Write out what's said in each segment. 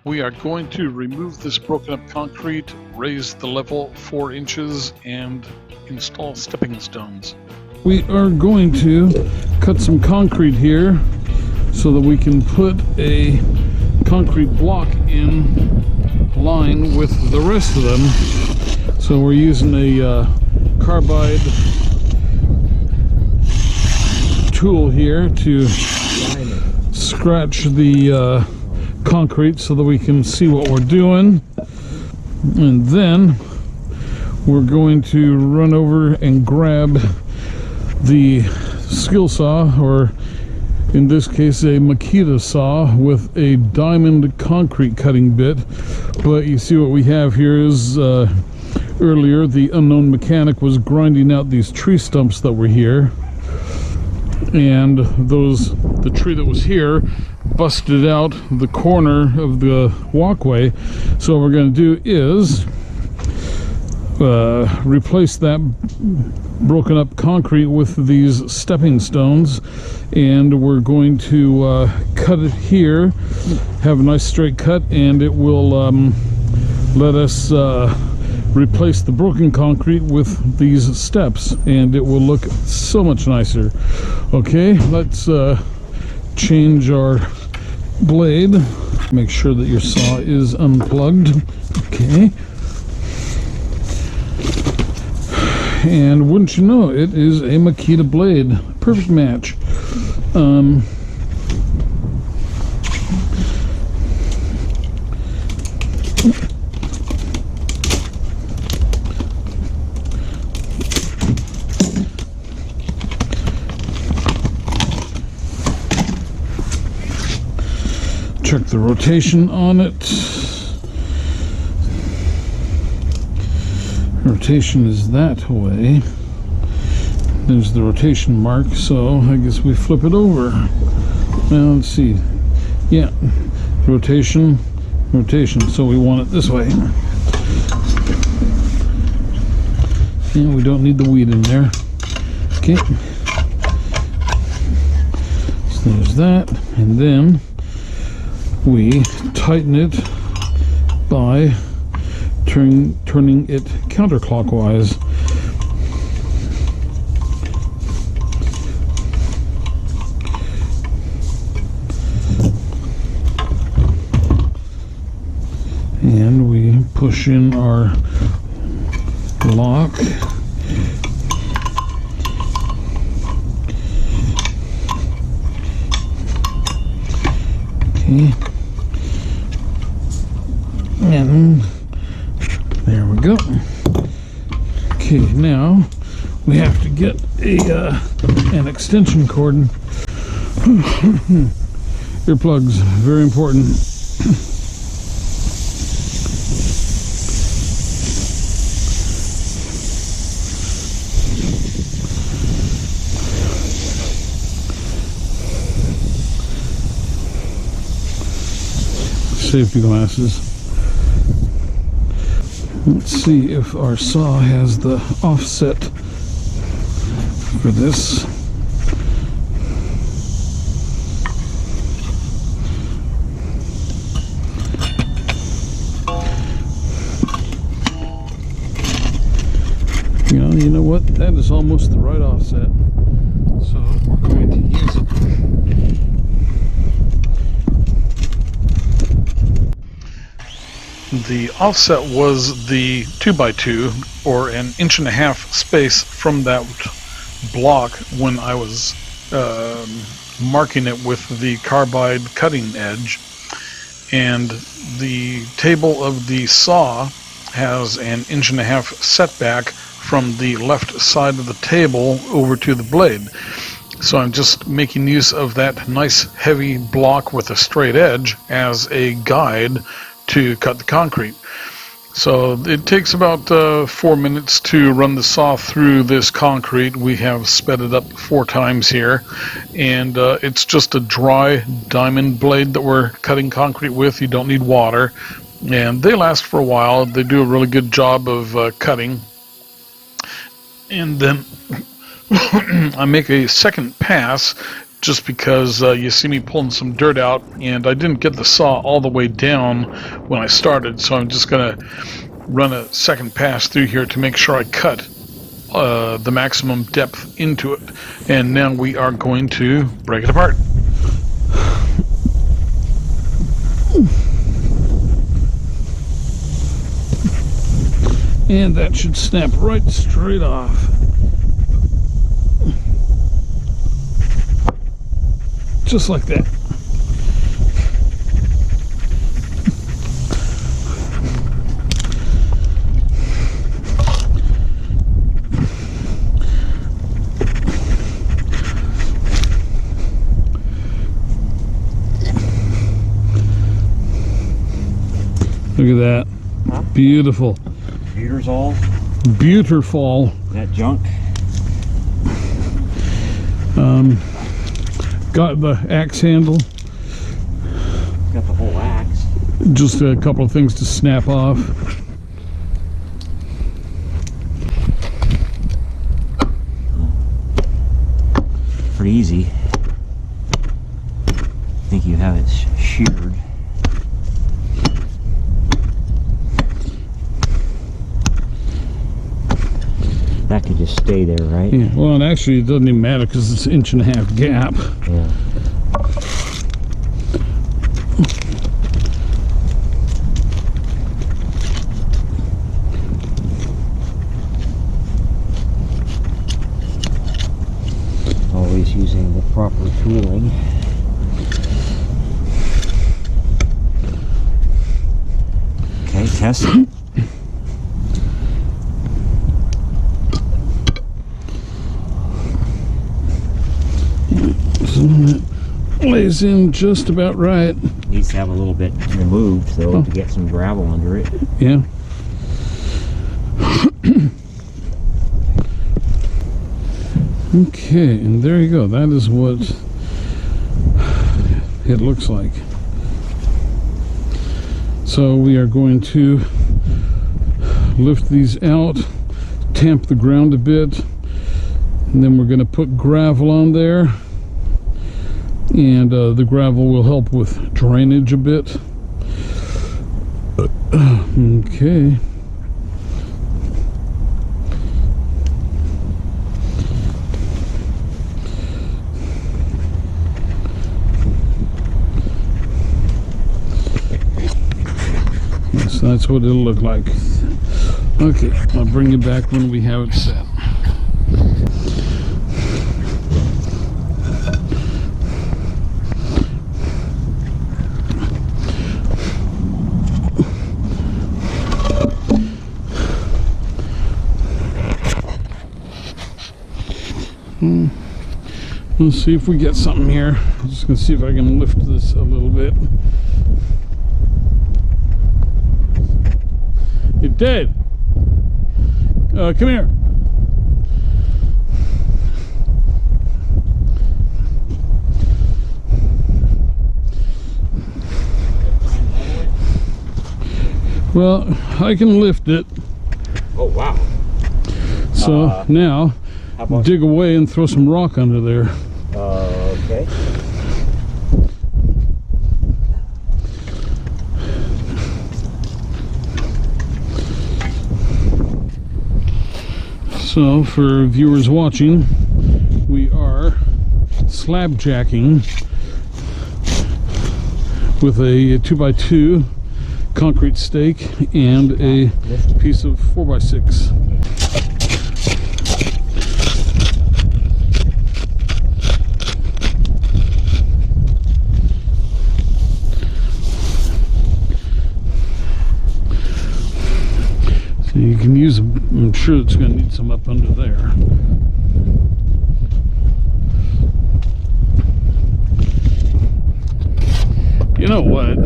We are going to remove this broken up concrete, raise the level 4 inches, and install stepping stones. We are going to cut some concrete here so that we can put a concrete block in line with the rest of them. So we're using a carbide tool here to scratch the concrete so that we can see what we're doing, and then we're going to run over and grab the skill saw, or in this case a Makita saw with a diamond concrete cutting bit. But you see what we have here is earlier the unknown mechanic was grinding out these tree stumps that were here, and the tree that was here busted out the corner of the walkway. So what we're going to do is replace that broken up concrete with these stepping stones, and we're going to cut it here, have a nice straight cut, and it will let us replace the broken concrete with these steps, and it will look so much nicer. Okay, let's change our blade. Make sure that your saw is unplugged. Okay. And wouldn't you know, it is a Makita blade. Perfect match. Check the rotation on it. Rotation is that way. There's the rotation mark, so I guess we flip it over. Now let's see. Yeah, rotation, rotation. So we want it this way. And we don't need the weed in there. Okay. So there's that, and then we tighten it by turning it counterclockwise. And we push in our lock. Okay. And there we go. Okay, now we have to get an extension cord. Earplugs, very important. Safety glasses. Let's see if our saw has the offset for this. You know what? That is almost the right offset. So we're going to use it. The offset was the 2x2, or an 1.5 inch space from that block when I was marking it with the carbide cutting edge. And the table of the saw has an 1.5 inch setback from the left side of the table over to the blade. So I'm just making use of that nice heavy block with a straight edge as a guide to cut the concrete. So it takes about 4 minutes to run the saw through this concrete. We have sped it up 4 times here, and it's just a dry diamond blade that we're cutting concrete with. You don't need water, and they last for a while. They do a really good job of cutting. And then I make a second pass just because you see me pulling some dirt out, and I didn't get the saw all the way down when I started, so I'm just going to run a second pass through here to make sure I cut the maximum depth into it. And now we are going to break it apart. And that should snap right straight off. Just like that. Look at that. Huh? Beautiful. Beautiful. Beautiful. That junk. Got the axe handle. Got the whole axe. Just a couple of things to snap off. Pretty easy. I think you have it sheared. That could just stay there, right? Yeah, well, and actually it doesn't even matter because it's an 1.5 inch gap. Yeah. Always using the proper tooling. Okay, test it. Lays in just about right. Needs to have a little bit removed though to get some gravel under it. Yeah. Okay, and there you go. That is what it looks like. So we are going to lift these out, tamp the ground a bit, and then we're going to put gravel on there. And the gravel will help with drainage a bit. Okay. Yes, that's what it'll look like. Okay, I'll bring you back when we have it set. Let's see if we get something here. I'm just going to see if I can lift this a little bit. You're dead. Come here. Well, I can lift it. Oh wow. So now dig away and throw some rock under there. Okay. So for viewers watching, we are slab jacking with a 2x2 concrete stake and a piece of 4x6. So you can use, I'm sure it's going to need some up under there. You know what?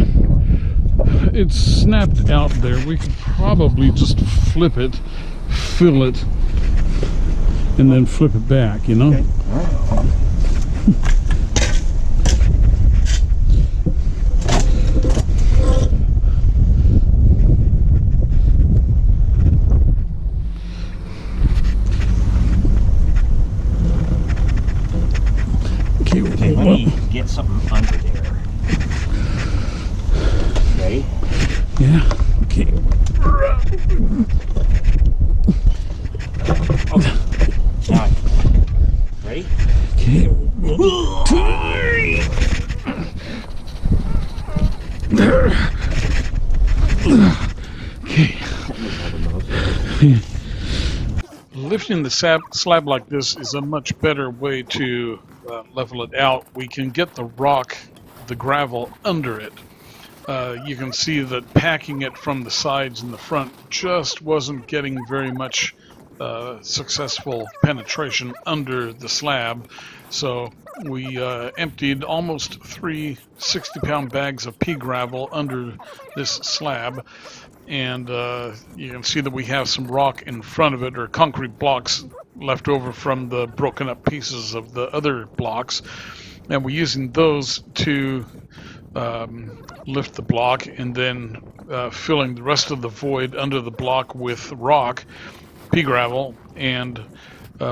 It's snapped out there. We could probably just flip it, fill it, and then flip it back, you know? Okay. All right. Okay, Yeah. Okay. Now, ready? Okay. Okay. Lifting the slab like this is a much better way to level it out. We can get the rock, the gravel under it. You can see that packing it from the sides and the front just wasn't getting very much successful penetration under the slab. So we emptied almost 3 60-pound bags of pea gravel under this slab. And you can see that we have some rock in front of it, or concrete blocks left over from the broken up pieces of the other blocks. And we're using those to lift the block, and then filling the rest of the void under the block with rock, pea gravel, and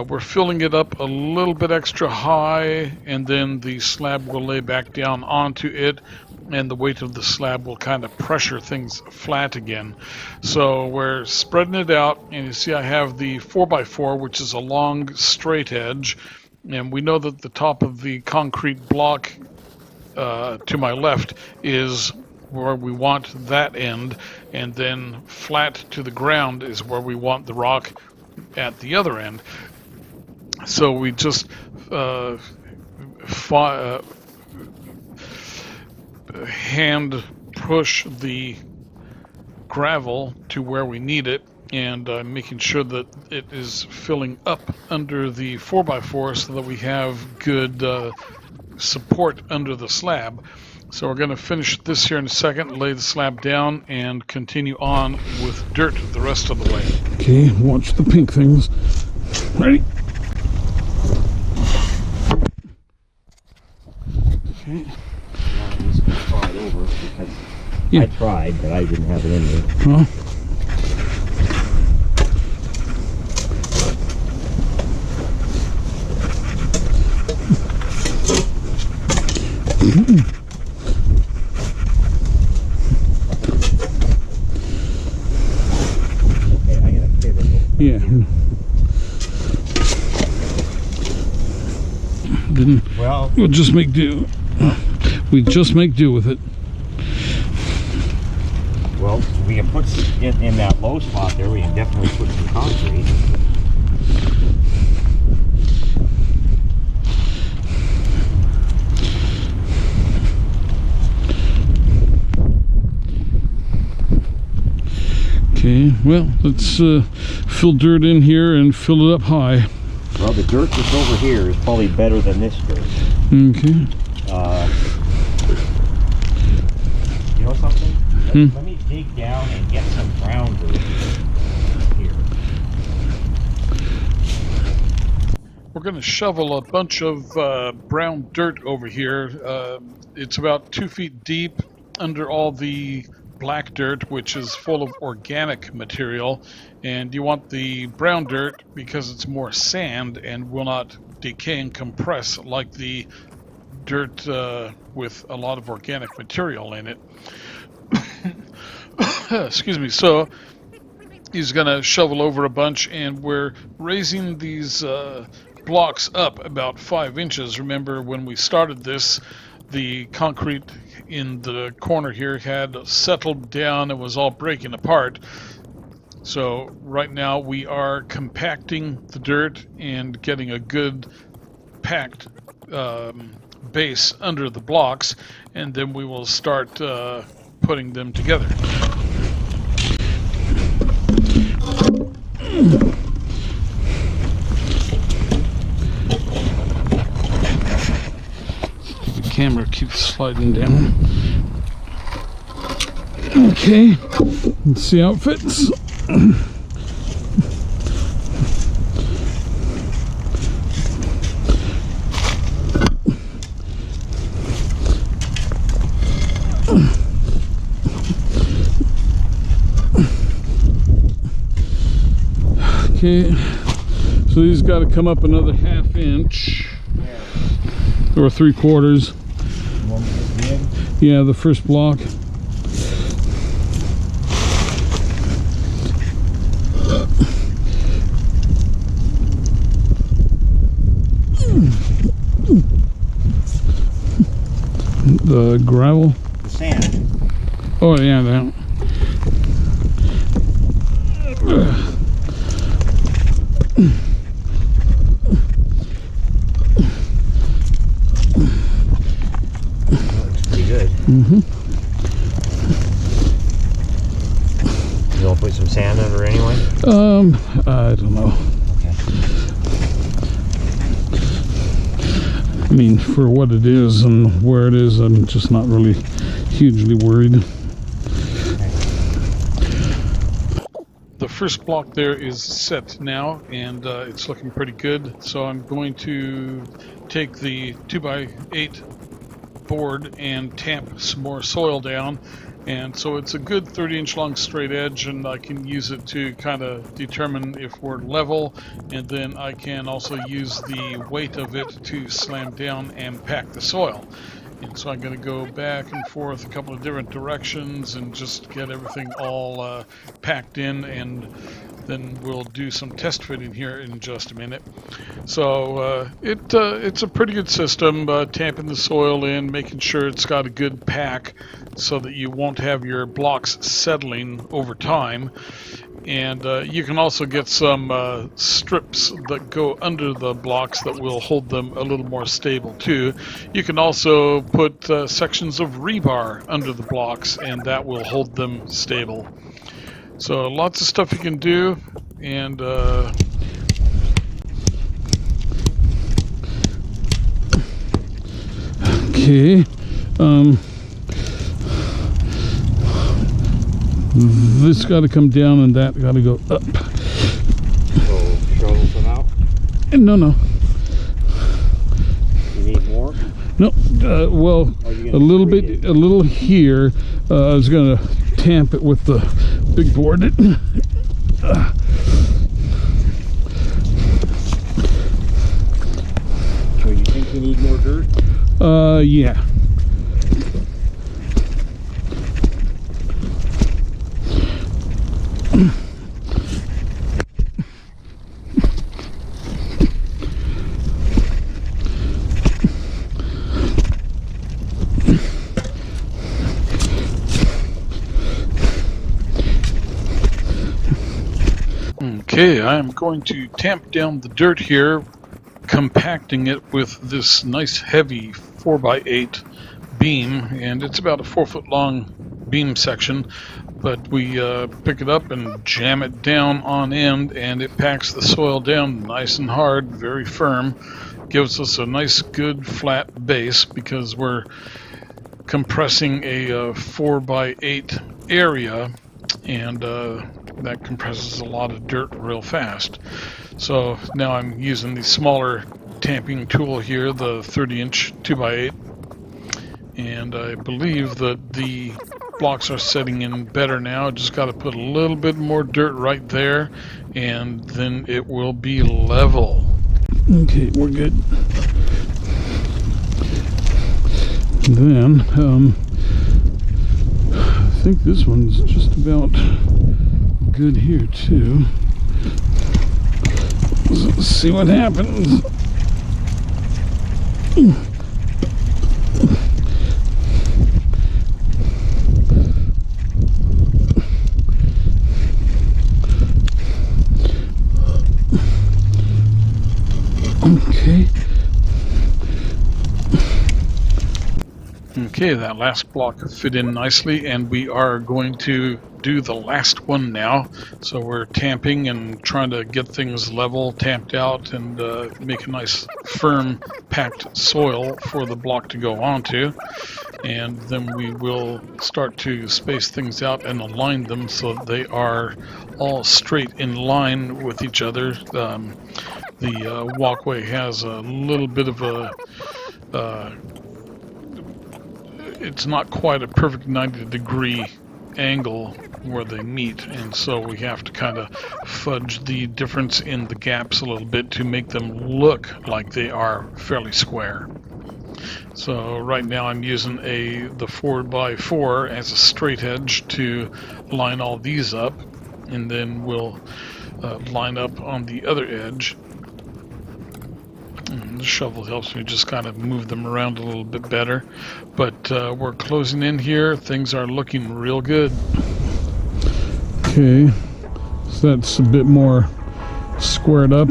we're filling it up a little bit extra high, and then the slab will lay back down onto it, and the weight of the slab will kind of pressure things flat again. So we're spreading it out, and you see I have the 4x4, which is a long straight edge, and we know that the top of the concrete block to my left is where we want that end, and then flat to the ground is where we want the rock at the other end. So we just hand push the gravel to where we need it, and making sure that it is filling up under the 4x4 so that we have good support under the slab. So we're going to finish this here in a second, lay the slab down, and continue on with dirt the rest of the way. Okay, watch the pink things. Ready? Okay. Just slide over because Yeah. I tried, but I didn't have it in me. Huh? Okay, I gotta pivot. Yeah. Well, We'll just make do. We just make do with it. well, we can put in that low spot there. We can definitely put some concrete. Okay, well, let's fill dirt in here and fill it up high. Well, the dirt that's over here is probably better than this dirt. Okay. You know something? Let me dig down and get some brown dirt here. We're going to shovel a bunch of brown dirt over here. It's about 2 feet deep under all the black dirt, which is full of organic material, and you want the brown dirt because it's more sand and will not decay and compress like the dirt with a lot of organic material in it. Excuse me. So he's gonna shovel over a bunch, and we're raising these blocks up about 5 inches. Remember, when we started this, the concrete in the corner here had settled down and was all breaking apart. So right now we are compacting the dirt and getting a good packed base under the blocks, and then we will start putting them together. The camera keeps sliding down. Okay, let's see how it fits. Okay, so these got to come up another 1/2 inch or 3/4. Yeah, the first block. gravel. The sand. Oh yeah, that. Looks pretty good. Mm-hmm. You want to put some sand under anyway? I don't know. Okay. I mean, for what it is and where it is, I'm just not really hugely worried. The first block there is set now, and it's looking pretty good. So I'm going to take the 2x8 board and tamp some more soil down. And so it's a good 30-inch long straight edge, and I can use it to kind of determine if we're level, and then I can also use the weight of it to slam down and pack the soil. And so I'm going to go back and forth a couple of different directions and just get everything all packed in, and then we'll do some test fitting here in just a minute. So it's a pretty good system, tamping the soil in, making sure it's got a good pack so that you won't have your blocks settling over time. And you can also get some strips that go under the blocks that will hold them a little more stable too. You can also put sections of rebar under the blocks, and that will hold them stable. So lots of stuff you can do, and Okay. This got to come down, and that got to go up. So, shovel some out? No. You need more? No, well, a little bit, a little here. I was going to tamp it with the big board. So you think you need more dirt? Yeah. okay, I'm going to tamp down the dirt here, compacting it with this nice heavy 4x8 beam, and it's about a 4-foot long beam section, but we pick it up and jam it down on end, and it packs the soil down nice and hard, very firm, gives us a nice good flat base because we're compressing a 4x8 area, and that compresses a lot of dirt real fast. So now I'm using the smaller tamping tool here, the 30-inch 2x8, and I believe that the blocks are setting in better now. Just got to put a little bit more dirt right there, and then it will be level. Okay, we're good. Then, I think this one's just about good here too. Let's see what happens. Okay. Okay, that last block fit in nicely, and we are going to do the last one now. So we're tamping and trying to get things level, tamped out, and make a nice firm packed soil for the block to go onto. And then we will start to space things out and align them so that they are all straight in line with each other. The walkway has a little bit of a it's not quite a perfect 90-degree angle where they meet, and so we have to kind of fudge the difference in the gaps a little bit to make them look like they are fairly square. So right now I'm using the 4x4 as a straight edge to line all these up, and then we'll line up on the other edge. And The shovel helps me just kind of move them around a little bit better. But we're closing in here. Things are looking real good. Okay, so that's a bit more squared up.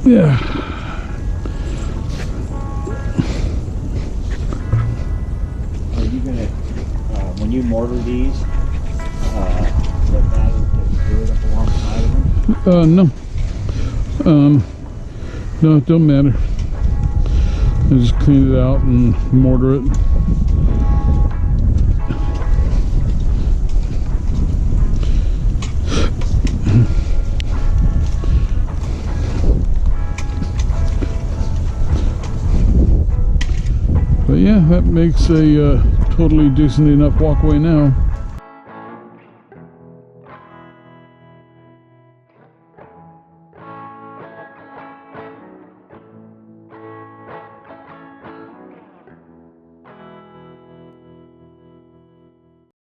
Yeah. Are you gonna, when you mortar these, does it matter if you do it up alongside of them? No. No, it don't matter. I just clean it out and mortar it. But yeah, that makes a totally decent enough walkway now.